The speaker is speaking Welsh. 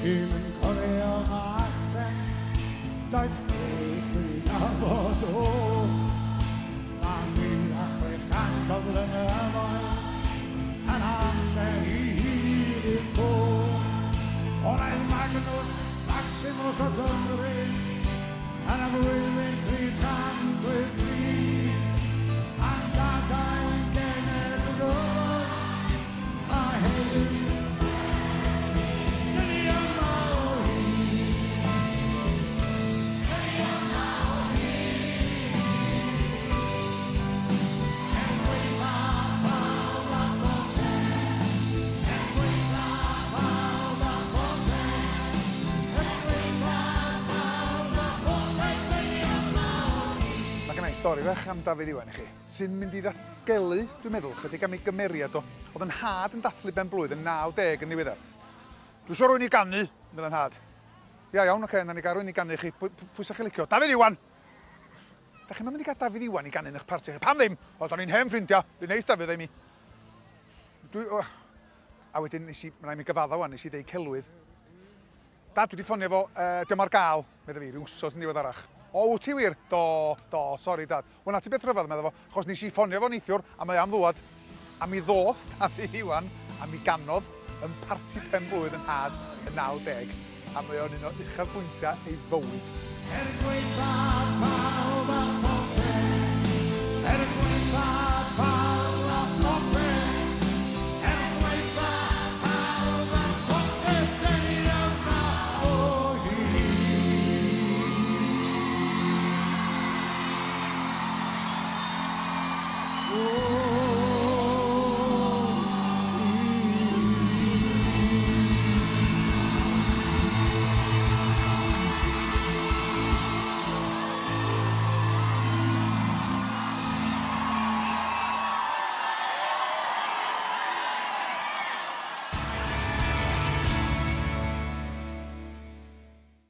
Fi'n cofio accent Dafydd dwi'n nabod o Ma'n 1,600 o flynyddoedd yn amser hir i'r bo O'r ein Maximus o Gymru yn y flwyddyn 303 a'n gadael genedlaethol a hefyd stori fech am Dafydd Iwan I chi, sy'n mynd I ddatgelu, dwi'n meddwl, chydig am ei gymeriad o. Oedd yn had yn dathlu ben blwydd yn 90 yn ddiweddar. Dwi'n sio rwy'n I ganu, bydd yn had. Ia iawn, oce, na ni gael rwy'n I ganu chi. Pwy sa'ch chi licio? Dafydd Iwan! Da chi'n mynd I gael Dafydd Iwan I ganu yn eich parti? Pam ddim? O, da ni'n hen ffrindiau. Dwi'n neis Dafydd ei mi. A wedyn, mae'n rhaid mi gyfadda wan, nes I ddeud celwydd. Dad, dwi wedi ffonio fo, diom ar gael, medda fi, rhyw wsos yn ddiweddarach. O, wyt ti wir? Do, sori dad. Wel, na ti beth rhyfedd meddwl fo, achos nes I ffonio fo neithiwr, a mae am ddwad. A mi ddoth Dafydd Iwan, a mi ganodd yn parti pen blwydd yn had y 90. A mae o'n un o uchafbwyntiau ei fywyd.